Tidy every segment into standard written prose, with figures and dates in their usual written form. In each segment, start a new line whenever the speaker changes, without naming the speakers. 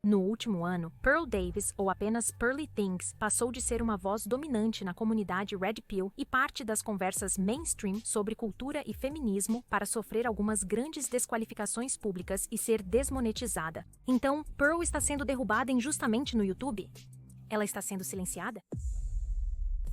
No último ano, Pearl Davis, ou apenas Pearly Things, passou de ser uma voz dominante na comunidade Red Pill e parte das conversas mainstream sobre cultura e feminismo para sofrer algumas grandes desqualificações públicas e ser desmonetizada. Então, Pearl está sendo derrubada injustamente no YouTube? Ela está sendo silenciada?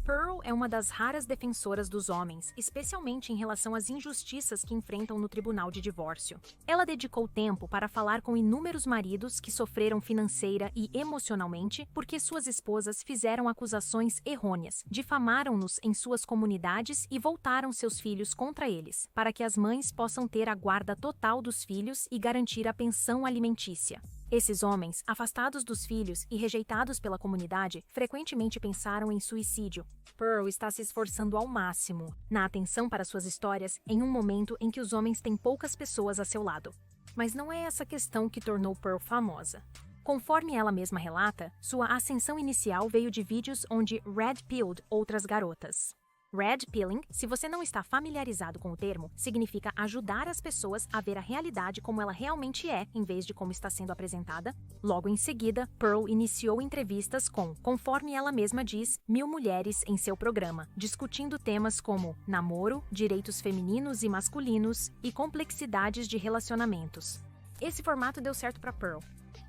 Pearl é uma das raras defensoras dos homens, especialmente em relação às injustiças que enfrentam no tribunal de divórcio. Ela dedicou tempo para falar com inúmeros maridos que sofreram financeira e emocionalmente porque suas esposas fizeram acusações errôneas, difamaram-nos em suas comunidades e voltaram seus filhos contra eles, para que as mães possam ter a guarda total dos filhos e garantir a pensão alimentícia. Esses homens, afastados dos filhos e rejeitados pela comunidade, frequentemente pensaram em suicídio. Pearl está se esforçando ao máximo na atenção para suas histórias em um momento em que os homens têm poucas pessoas a seu lado. Mas não é essa questão que tornou Pearl famosa. Conforme ela mesma relata, sua ascensão inicial veio de vídeos onde red-pilled outras garotas. Red Pilling, se você não está familiarizado com o termo, significa ajudar as pessoas a ver a realidade como ela realmente é, em vez de como está sendo apresentada. Logo em seguida, Pearl iniciou entrevistas com, conforme ela mesma diz, 1000 mulheres em seu programa, discutindo temas como namoro, direitos femininos e masculinos e complexidades de relacionamentos. Esse formato deu certo para Pearl,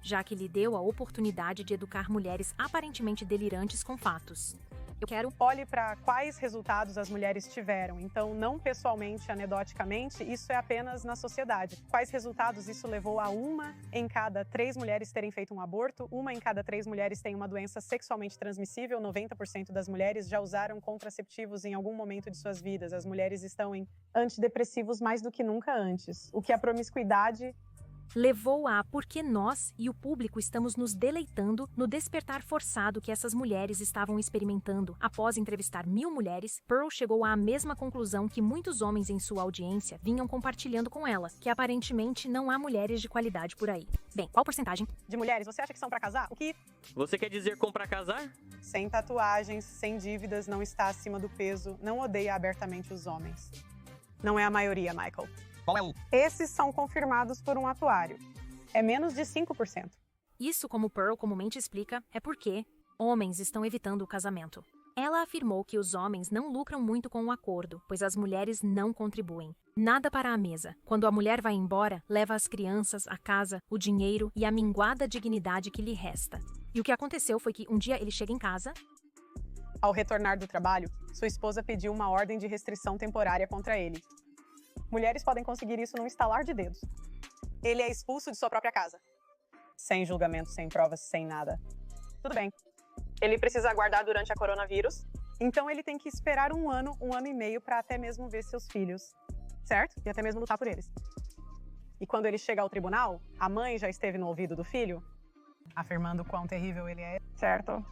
já que lhe deu a oportunidade de educar mulheres aparentemente delirantes com fatos.
Olhe para quais resultados as mulheres tiveram. Então, não pessoalmente, anedoticamente, isso é apenas na sociedade. Quais resultados isso levou a 1 em cada 3 mulheres terem feito um aborto, 1 em cada 3 mulheres tem uma doença sexualmente transmissível, 90% das mulheres já usaram contraceptivos em algum momento de suas vidas. As mulheres estão em antidepressivos mais do que nunca antes. O que a promiscuidade
levou a porque nós e o público estamos nos deleitando no despertar forçado que essas mulheres estavam experimentando. Após entrevistar 1000 mulheres, Pearl chegou à mesma conclusão que muitos homens em sua audiência vinham compartilhando com ela, que aparentemente não há mulheres de qualidade por aí. Bem, qual porcentagem
de mulheres você acha que são para casar? O que
você quer dizer com pra casar?
Sem tatuagens, sem dívidas, não está acima do peso, não odeia abertamente os homens. Não é a maioria, Michael.
Qual é o?
Esses são confirmados por um atuário. É menos de 5%.
Isso, como Pearl comumente explica, é porque homens estão evitando o casamento. Ela afirmou que os homens não lucram muito com o acordo, pois as mulheres não contribuem. Nada para a mesa. Quando a mulher vai embora, leva as crianças, a casa, o dinheiro e a minguada dignidade que lhe resta. E o que aconteceu foi que um dia ele chega em casa.
Ao retornar do trabalho, sua esposa pediu uma ordem de restrição temporária contra ele. Mulheres podem conseguir isso num estalar de dedos. Ele é expulso de sua própria casa. Sem julgamento, sem provas, sem nada. Tudo bem. Ele precisa aguardar durante a coronavírus, então ele tem que esperar 1 ano, 1 ano e meio para até mesmo ver seus filhos, certo? E até mesmo lutar por eles. E quando ele chega ao tribunal, a mãe já esteve no ouvido do filho, afirmando quão terrível ele é, certo?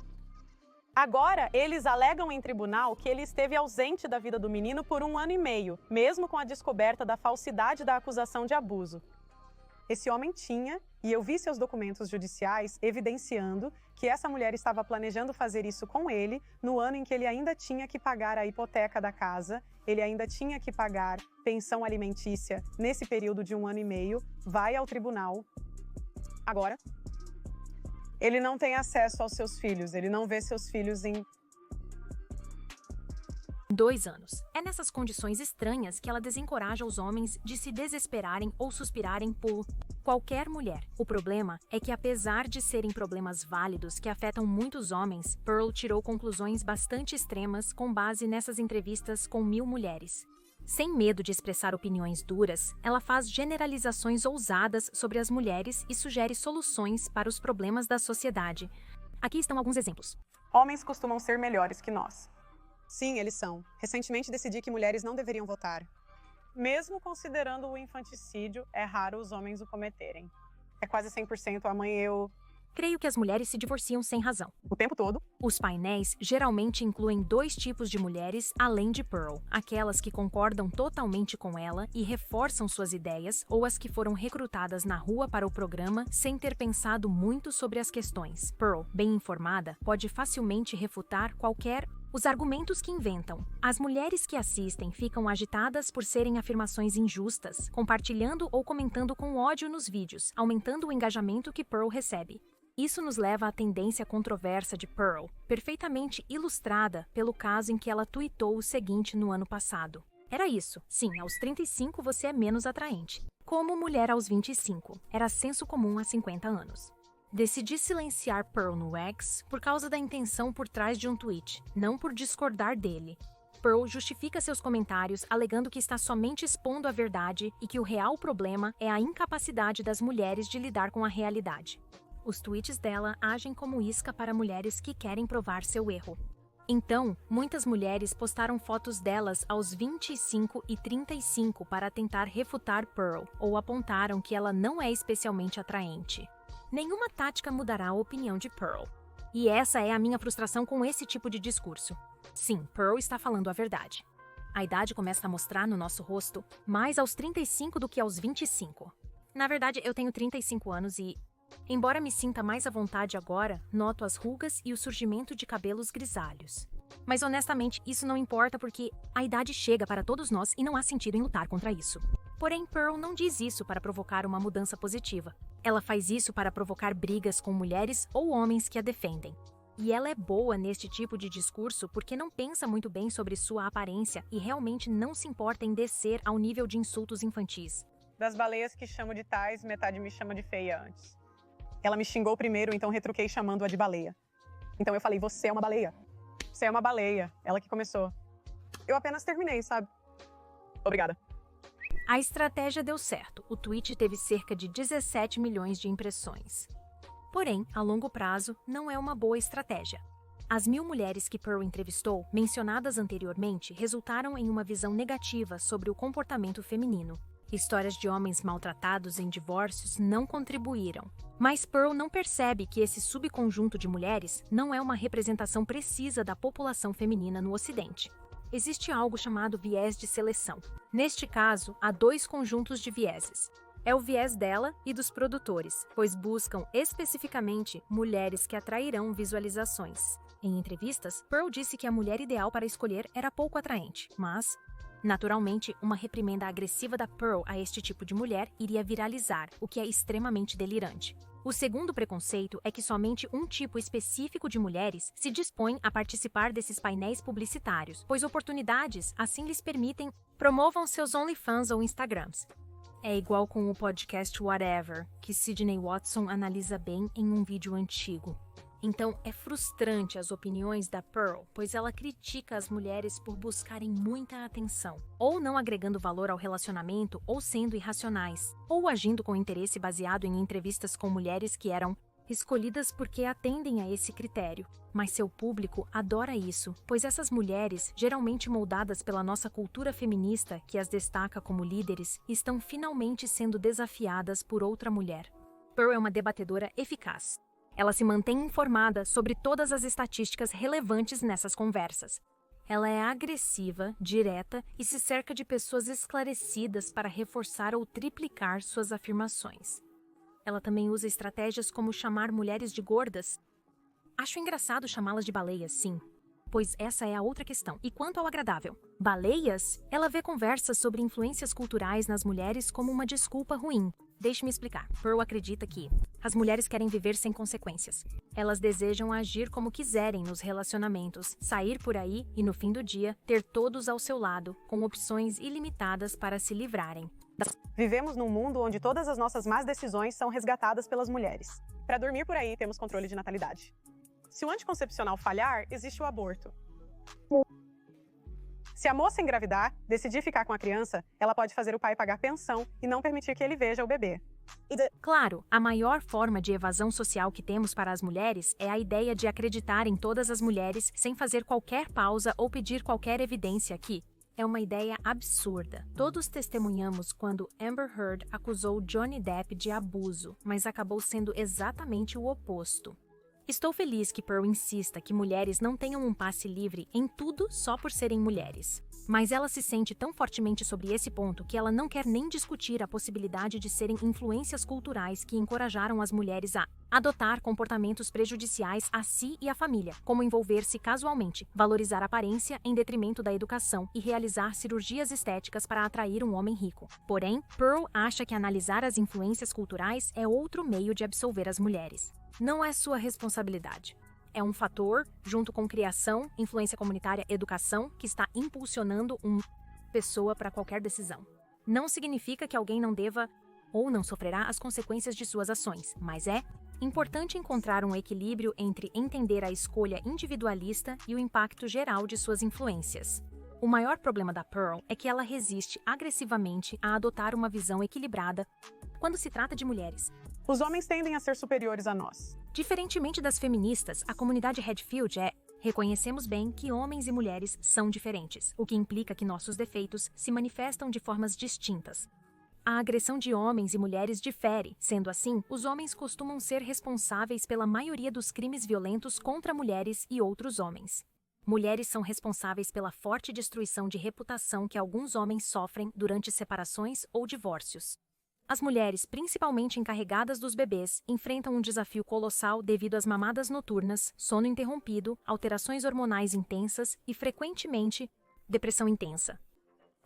Agora, eles alegam em tribunal que ele esteve ausente da vida do menino por 1 ano e meio, mesmo com a descoberta da falsidade da acusação de abuso. Esse homem tinha, e eu vi seus documentos judiciais evidenciando que essa mulher estava planejando fazer isso com ele no ano em que ele ainda tinha que pagar a hipoteca da casa, ele ainda tinha que pagar pensão alimentícia nesse período de 1 ano e meio, vai ao tribunal. Agora, ele não tem acesso aos seus filhos, ele não vê seus filhos em
2 anos. É nessas condições estranhas que ela desencoraja os homens de se desesperarem ou suspirarem por qualquer mulher. O problema é que, apesar de serem problemas válidos que afetam muitos homens, Pearl tirou conclusões bastante extremas com base nessas entrevistas com 1000 mulheres. Sem medo de expressar opiniões duras, ela faz generalizações ousadas sobre as mulheres e sugere soluções para os problemas da sociedade. Aqui estão alguns exemplos.
Homens costumam ser melhores que nós. Sim, eles são. Recentemente decidi que mulheres não deveriam votar. Mesmo considerando o infanticídio, é raro os homens o cometerem. É quase 100% a mãe
Creio que as mulheres se divorciam sem razão.
o tempo todo.
Os painéis geralmente incluem 2 tipos de mulheres além de Pearl: aquelas que concordam totalmente com ela e reforçam suas ideias, ou as que foram recrutadas na rua para o programa sem ter pensado muito sobre as questões. Pearl, bem informada, pode facilmente refutar os argumentos que inventam. As mulheres que assistem ficam agitadas por serem afirmações injustas, compartilhando ou comentando com ódio nos vídeos, aumentando o engajamento que Pearl recebe. Isso nos leva à tendência controversa de Pearl, perfeitamente ilustrada pelo caso em que ela tuitou o seguinte no ano passado. Era isso. Sim, aos 35 você é menos atraente. Como mulher aos 25. Era senso comum há 50 anos. Decidi silenciar Pearl no X por causa da intenção por trás de um tweet, não por discordar dele. Pearl justifica seus comentários alegando que está somente expondo a verdade e que o real problema é a incapacidade das mulheres de lidar com a realidade. Os tweets dela agem como isca para mulheres que querem provar seu erro. Então, muitas mulheres postaram fotos delas aos 25 e 35 para tentar refutar Pearl, ou apontaram que ela não é especialmente atraente. Nenhuma tática mudará a opinião de Pearl. E essa é a minha frustração com esse tipo de discurso. Sim, Pearl está falando a verdade. A idade começa a mostrar no nosso rosto mais aos 35 do que aos 25. Na verdade, eu tenho 35 anos e, embora me sinta mais à vontade agora, noto as rugas e o surgimento de cabelos grisalhos. Mas honestamente, isso não importa porque a idade chega para todos nós e não há sentido em lutar contra isso. Porém, Pearl não diz isso para provocar uma mudança positiva. Ela faz isso para provocar brigas com mulheres ou homens que a defendem. E ela é boa neste tipo de discurso porque não pensa muito bem sobre sua aparência e realmente não se importa em descer ao nível de insultos infantis.
Das baleias que chamo de tais, metade me chama de feia antes. Ela me xingou primeiro, então retruquei chamando-a de baleia. Então eu falei, você é uma baleia. Você é uma baleia. Ela que começou. Eu apenas terminei, sabe? Obrigada.
A estratégia deu certo. O tweet teve cerca de 17 milhões de impressões. Porém, a longo prazo, não é uma boa estratégia. As 1000 mulheres que Pearl entrevistou, mencionadas anteriormente, resultaram em uma visão negativa sobre o comportamento feminino. Histórias de homens maltratados em divórcios não contribuíram. Mas Pearl não percebe que esse subconjunto de mulheres não é uma representação precisa da população feminina no Ocidente. Existe algo chamado viés de seleção. Neste caso, há 2 conjuntos de vieses. É o viés dela e dos produtores, pois buscam especificamente mulheres que atrairão visualizações. Em entrevistas, Pearl disse que a mulher ideal para escolher era pouco atraente, mas, naturalmente, uma reprimenda agressiva da Pearl a este tipo de mulher iria viralizar, o que é extremamente delirante. O segundo preconceito é que somente um tipo específico de mulheres se dispõe a participar desses painéis publicitários, pois oportunidades assim lhes permitem promovam seus OnlyFans ou Instagrams. É igual com o podcast Whatever, que Sydney Watson analisa bem em um vídeo antigo. Então, é frustrante as opiniões da Pearl, pois ela critica as mulheres por buscarem muita atenção, ou não agregando valor ao relacionamento, ou sendo irracionais, ou agindo com interesse baseado em entrevistas com mulheres que eram escolhidas porque atendem a esse critério. Mas seu público adora isso, pois essas mulheres, geralmente moldadas pela nossa cultura feminista que as destaca como líderes, estão finalmente sendo desafiadas por outra mulher. Pearl é uma debatedora eficaz. Ela se mantém informada sobre todas as estatísticas relevantes nessas conversas. Ela é agressiva, direta e se cerca de pessoas esclarecidas para reforçar ou triplicar suas afirmações. Ela também usa estratégias como chamar mulheres de gordas. Acho engraçado chamá-las de baleias, sim, pois essa é a outra questão. E quanto ao agradável? Baleias? Ela vê conversas sobre influências culturais nas mulheres como uma desculpa ruim. Deixe-me explicar. Pearl acredita que as mulheres querem viver sem consequências. Elas desejam agir como quiserem nos relacionamentos, sair por aí e, no fim do dia, ter todos ao seu lado, com opções ilimitadas para se livrarem.
Vivemos num mundo onde todas as nossas más decisões são resgatadas pelas mulheres. Para dormir por aí, temos controle de natalidade. Se o anticoncepcional falhar, existe o aborto. Se a moça engravidar, decidir ficar com a criança, ela pode fazer o pai pagar pensão e não permitir que ele veja o bebê.
Claro, a maior forma de evasão social que temos para as mulheres é a ideia de acreditar em todas as mulheres sem fazer qualquer pausa ou pedir qualquer evidência aqui. É uma ideia absurda. Todos testemunhamos quando Amber Heard acusou Johnny Depp de abuso, mas acabou sendo exatamente o oposto. Estou feliz que Pearl insista que mulheres não tenham um passe livre em tudo só por serem mulheres. Mas ela se sente tão fortemente sobre esse ponto que ela não quer nem discutir a possibilidade de serem influências culturais que encorajaram as mulheres a Adotar comportamentos prejudiciais a si e à família, como envolver-se casualmente, valorizar a aparência em detrimento da educação e realizar cirurgias estéticas para atrair um homem rico. Porém, Pearl acha que analisar as influências culturais é outro meio de absolver as mulheres. Não é sua responsabilidade. É um fator, junto com criação, influência comunitária, educação, que está impulsionando uma pessoa para qualquer decisão. Não significa que alguém não deva ou não sofrerá as consequências de suas ações, mas é importante encontrar um equilíbrio entre entender a escolha individualista e o impacto geral de suas influências. O maior problema da Pearl é que ela resiste agressivamente a adotar uma visão equilibrada quando se trata de mulheres.
Os homens tendem a ser superiores a nós.
Diferentemente das feministas, a comunidade Redfield reconhecemos bem que homens e mulheres são diferentes, o que implica que nossos defeitos se manifestam de formas distintas. A agressão de homens e mulheres difere. Sendo assim, os homens costumam ser responsáveis pela maioria dos crimes violentos contra mulheres e outros homens. Mulheres são responsáveis pela forte destruição de reputação que alguns homens sofrem durante separações ou divórcios. As mulheres, principalmente encarregadas dos bebês, enfrentam um desafio colossal devido às mamadas noturnas, sono interrompido, alterações hormonais intensas e, frequentemente, depressão intensa.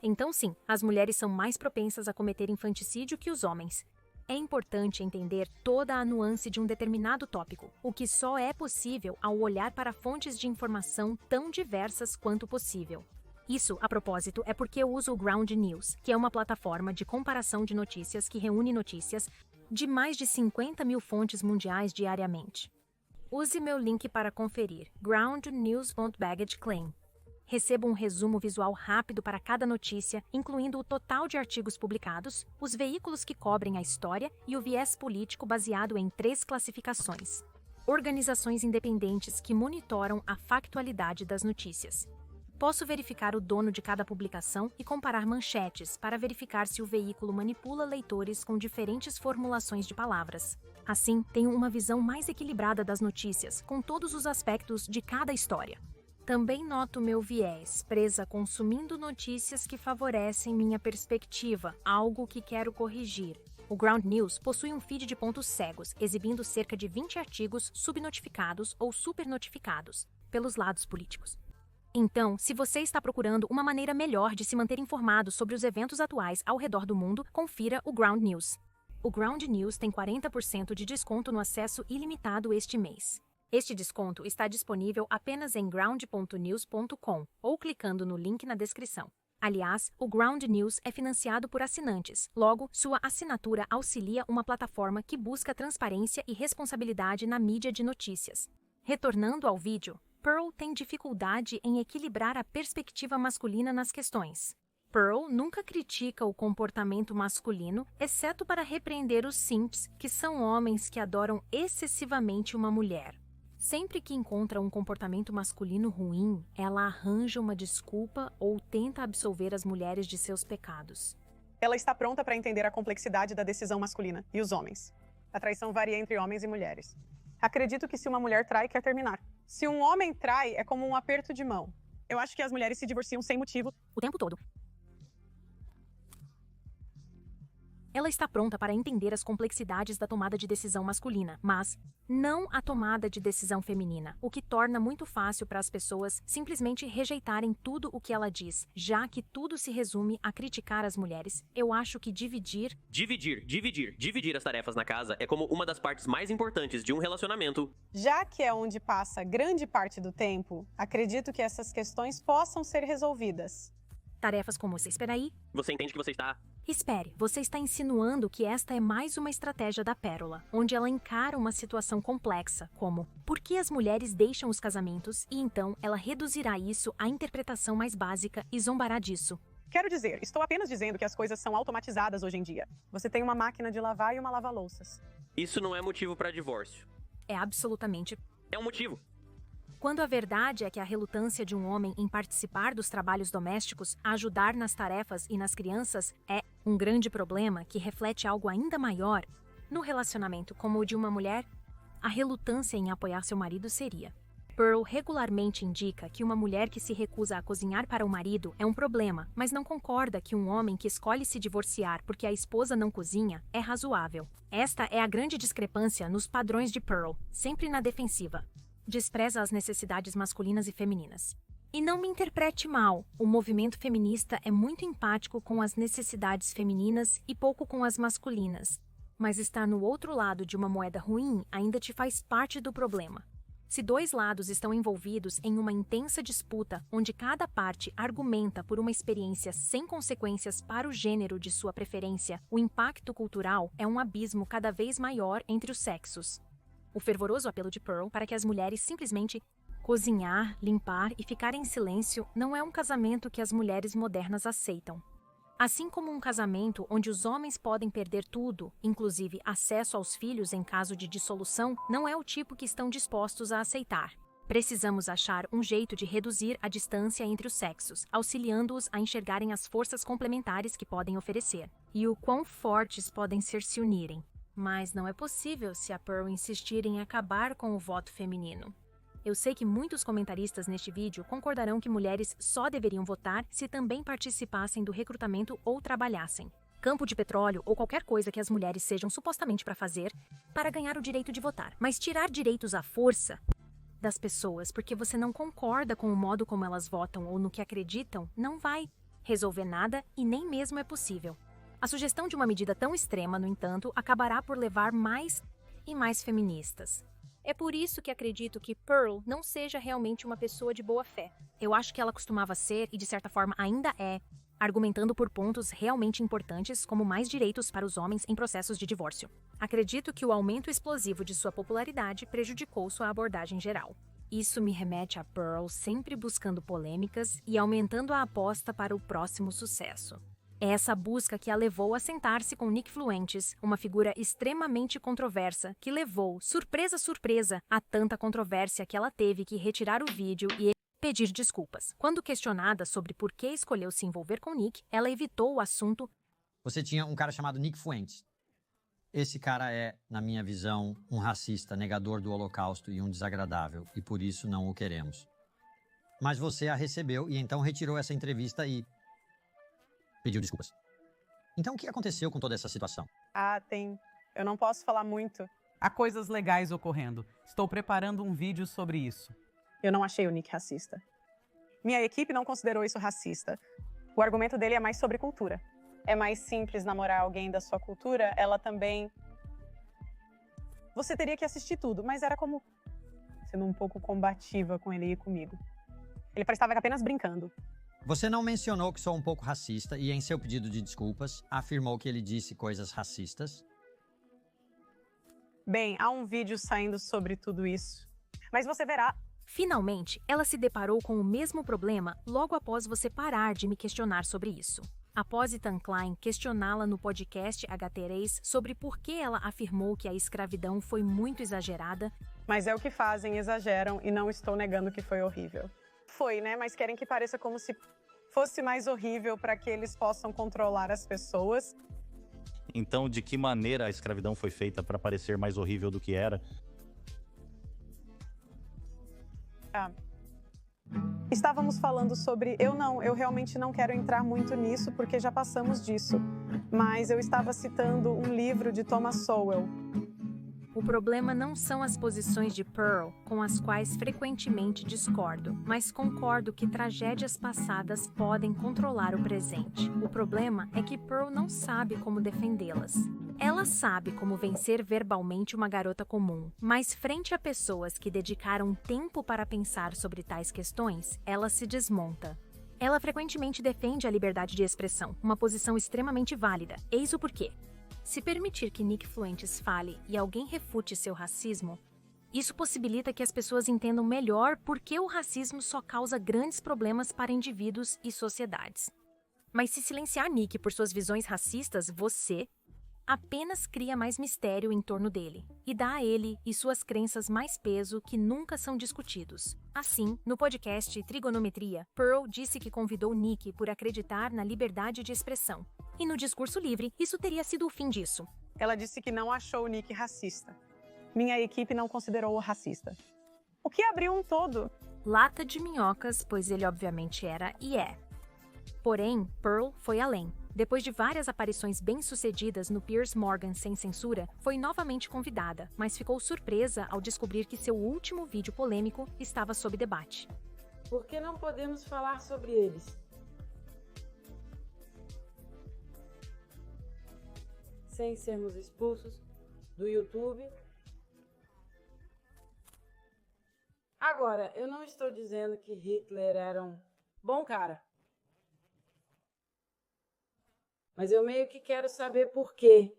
Então, sim, as mulheres são mais propensas a cometer infanticídio que os homens. É importante entender toda a nuance de um determinado tópico, o que só é possível ao olhar para fontes de informação tão diversas quanto possível. Isso, a propósito, é porque eu uso o Ground News, que é uma plataforma de comparação de notícias que reúne notícias de mais de 50.000 fontes mundiais diariamente. Use meu link para conferir, groundnews.bagageclaim. Receba um resumo visual rápido para cada notícia, incluindo o total de artigos publicados, os veículos que cobrem a história e o viés político baseado em 3 classificações. Organizações independentes que monitoram a factualidade das notícias. Posso verificar o dono de cada publicação e comparar manchetes para verificar se o veículo manipula leitores com diferentes formulações de palavras. Assim, tenho uma visão mais equilibrada das notícias, com todos os aspectos de cada história. Também noto meu viés, presa consumindo notícias que favorecem minha perspectiva, algo que quero corrigir. O Ground News possui um feed de pontos cegos, exibindo cerca de 20 artigos subnotificados ou supernotificados pelos lados políticos. Então, se você está procurando uma maneira melhor de se manter informado sobre os eventos atuais ao redor do mundo, confira o Ground News. O Ground News tem 40% de desconto no acesso ilimitado este mês. Este desconto está disponível apenas em ground.news.com ou clicando no link na descrição. Aliás, o Ground News é financiado por assinantes. Logo, sua assinatura auxilia uma plataforma que busca transparência e responsabilidade na mídia de notícias. Retornando ao vídeo, Pearl tem dificuldade em equilibrar a perspectiva masculina nas questões. Pearl nunca critica o comportamento masculino, exceto para repreender os simps, que são homens que adoram excessivamente uma mulher. Sempre que encontra um comportamento masculino ruim, ela arranja uma desculpa ou tenta absolver as mulheres de seus pecados.
Ela está pronta para entender a complexidade da decisão masculina e os homens. A traição varia entre homens e mulheres. Acredito que se uma mulher trai, quer terminar. Se um homem trai, é como um aperto de mão. Eu acho que as mulheres se divorciam sem motivo
o tempo todo. Ela está pronta para entender as complexidades da tomada de decisão masculina, mas não a tomada de decisão feminina, o que torna muito fácil para as pessoas simplesmente rejeitarem tudo o que ela diz, já que tudo se resume a criticar as mulheres. Eu acho que dividir
as tarefas na casa é como uma das partes mais importantes de um relacionamento.
Já que é onde passa grande parte do tempo, acredito que essas questões possam ser resolvidas.
Tarefas como você espera aí.
Você entende que você está...
Espere, você está insinuando que esta é mais uma estratégia da Pérola, onde ela encara uma situação complexa, como por que as mulheres deixam os casamentos e então ela reduzirá isso à interpretação mais básica e zombará disso.
Quero dizer, estou apenas dizendo que as coisas são automatizadas hoje em dia. Você tem uma máquina de lavar e uma lava-louças.
Isso não é motivo para divórcio.
É absolutamente...
É um motivo.
Quando a verdade é que a relutância de um homem em participar dos trabalhos domésticos, a ajudar nas tarefas e nas crianças, é um grande problema que reflete algo ainda maior, no relacionamento como o de uma mulher, a relutância em apoiar seu marido seria. Pearl regularmente indica que uma mulher que se recusa a cozinhar para o marido é um problema, mas não concorda que um homem que escolhe se divorciar porque a esposa não cozinha é razoável. Esta é a grande discrepância nos padrões de Pearl, sempre na defensiva. Despreza as necessidades masculinas e femininas. E não me interprete mal, o movimento feminista é muito empático com as necessidades femininas e pouco com as masculinas. Mas estar no outro lado de uma moeda ruim ainda te faz parte do problema. Se dois lados estão envolvidos em uma intensa disputa onde cada parte argumenta por uma experiência sem consequências para o gênero de sua preferência, o impacto cultural é um abismo cada vez maior entre os sexos. O fervoroso apelo de Pearl para que as mulheres simplesmente cozinhar, limpar e ficar em silêncio não é um casamento que as mulheres modernas aceitam. Assim como um casamento onde os homens podem perder tudo, inclusive acesso aos filhos em caso de dissolução, não é o tipo que estão dispostos a aceitar. Precisamos achar um jeito de reduzir a distância entre os sexos, auxiliando-os a enxergarem as forças complementares que podem oferecer, e o quão fortes podem ser se unirem. Mas não é possível se a Pearl insistir em acabar com o voto feminino. Eu sei que muitos comentaristas neste vídeo concordarão que mulheres só deveriam votar se também participassem do recrutamento ou trabalhassem. Campo de petróleo ou qualquer coisa que as mulheres sejam supostamente para fazer para ganhar o direito de votar. Mas tirar direitos à força das pessoas porque você não concorda com o modo como elas votam ou no que acreditam não vai resolver nada e nem mesmo é possível. A sugestão de uma medida tão extrema, no entanto, acabará por levar mais e mais feministas. É por isso que acredito que Pearl não seja realmente uma pessoa de boa fé. Eu acho que ela costumava ser, e de certa forma ainda é, argumentando por pontos realmente importantes como mais direitos para os homens em processos de divórcio. Acredito que o aumento explosivo de sua popularidade prejudicou sua abordagem geral. Isso me remete a Pearl sempre buscando polêmicas e aumentando a aposta para o próximo sucesso. É essa busca que a levou a sentar-se com Nick Fuentes, uma figura extremamente controversa, que levou, surpresa, surpresa, a tanta controvérsia que ela teve que retirar o vídeo e pedir desculpas. Quando questionada sobre por que escolheu se envolver com Nick, ela evitou o assunto.
Você tinha um cara chamado Nick Fuentes. Esse cara é, na minha visão, um racista, negador do Holocausto e um desagradável, e por isso não o queremos. Mas você a recebeu e então retirou essa entrevista e pediu desculpas. Então, o que aconteceu com toda essa situação?
Eu não posso falar muito.
Há coisas legais ocorrendo. Estou preparando um vídeo sobre isso.
Eu não achei o Nick racista. Minha equipe não considerou isso racista. O argumento dele é mais sobre cultura. É mais simples namorar alguém da sua cultura, ela também... Você teria que assistir tudo, mas era como sendo um pouco combativa com ele e comigo. Ele parecia apenas brincando.
Você não mencionou que sou um pouco racista e, em seu pedido de desculpas, afirmou que ele disse coisas racistas?
Bem, há um vídeo saindo sobre tudo isso. Mas você verá.
Finalmente, ela se deparou com o mesmo problema logo após você parar de me questionar sobre isso. Após Ethan Klein questioná-la no podcast HT3 sobre por que ela afirmou que a escravidão foi muito exagerada.
Mas é o que fazem, exageram e não estou negando que foi horrível. Foi, né? Mas querem que pareça como se fosse mais horrível para que eles possam controlar as pessoas.
Então, de que maneira a escravidão foi feita para parecer mais horrível do que era?
Estávamos falando sobre... Eu realmente não quero entrar muito nisso porque já passamos disso. Mas eu estava citando um livro de Thomas Sowell.
O problema não são as posições de Pearl, com as quais frequentemente discordo, mas concordo que tragédias passadas podem controlar o presente. O problema é que Pearl não sabe como defendê-las. Ela sabe como vencer verbalmente uma garota comum, mas frente a pessoas que dedicaram tempo para pensar sobre tais questões, ela se desmonta. Ela frequentemente defende a liberdade de expressão, uma posição extremamente válida. Eis o porquê. Se permitir que Nick Fuentes fale e alguém refute seu racismo, isso possibilita que as pessoas entendam melhor por que o racismo só causa grandes problemas para indivíduos e sociedades. Mas se silenciar Nick por suas visões racistas, você apenas cria mais mistério em torno dele e dá a ele e suas crenças mais peso que nunca são discutidos. Assim, no podcast Trigonometria, Pearl disse que convidou Nick por acreditar na liberdade de expressão. E no discurso livre, isso teria sido o fim disso.
Ela disse que não achou o Nick racista. Minha equipe não considerou-o racista. O que abriu um todo?
Lata de minhocas, pois ele obviamente era e é. Porém, Pearl foi além. Depois de várias aparições bem-sucedidas no Piers Morgan Sem Censura, foi novamente convidada, mas ficou surpresa ao descobrir que seu último vídeo polêmico estava sob debate.
Por que não podemos falar sobre eles? Sem sermos expulsos do YouTube? Agora, eu não estou dizendo que Hitler era um bom cara. Mas eu meio que quero saber por quê.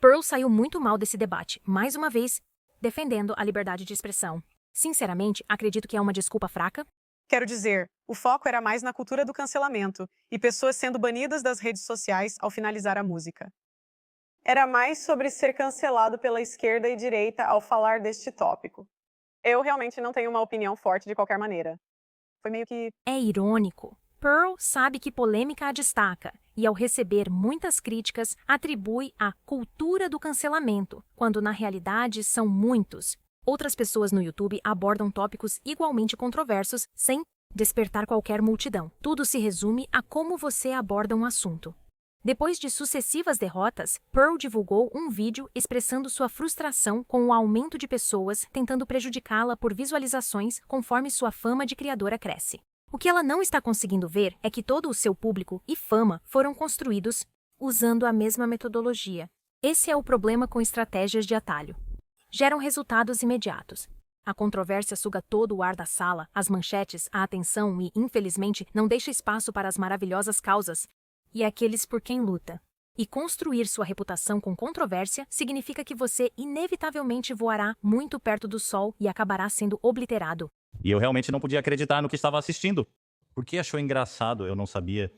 Pearl saiu muito mal desse debate, mais uma vez, defendendo a liberdade de expressão. Sinceramente, acredito que é uma desculpa fraca.
Quero dizer, o foco era mais na cultura do cancelamento e pessoas sendo banidas das redes sociais ao finalizar a música. Era mais sobre ser cancelado pela esquerda e direita ao falar deste tópico. Eu realmente não tenho uma opinião forte de qualquer maneira. Foi meio que...
É irônico. Pearl sabe que polêmica a destaca e, ao receber muitas críticas, atribui a cultura do cancelamento, quando na realidade são muitos. Outras pessoas no YouTube abordam tópicos igualmente controversos sem despertar qualquer multidão. Tudo se resume a como você aborda um assunto. Depois de sucessivas derrotas, Pearl divulgou um vídeo expressando sua frustração com o aumento de pessoas tentando prejudicá-la por visualizações conforme sua fama de criadora cresce. O que ela não está conseguindo ver é que todo o seu público e fama foram construídos usando a mesma metodologia. Esse é o problema com estratégias de atalho. Geram resultados imediatos. A controvérsia suga todo o ar da sala, as manchetes, a atenção e, infelizmente, não deixa espaço para as maravilhosas causas e aqueles por quem luta. E construir sua reputação com controvérsia significa que você inevitavelmente voará muito perto do sol e acabará sendo obliterado.
E eu realmente não podia acreditar no que estava assistindo. Por que achou engraçado? Eu não sabia.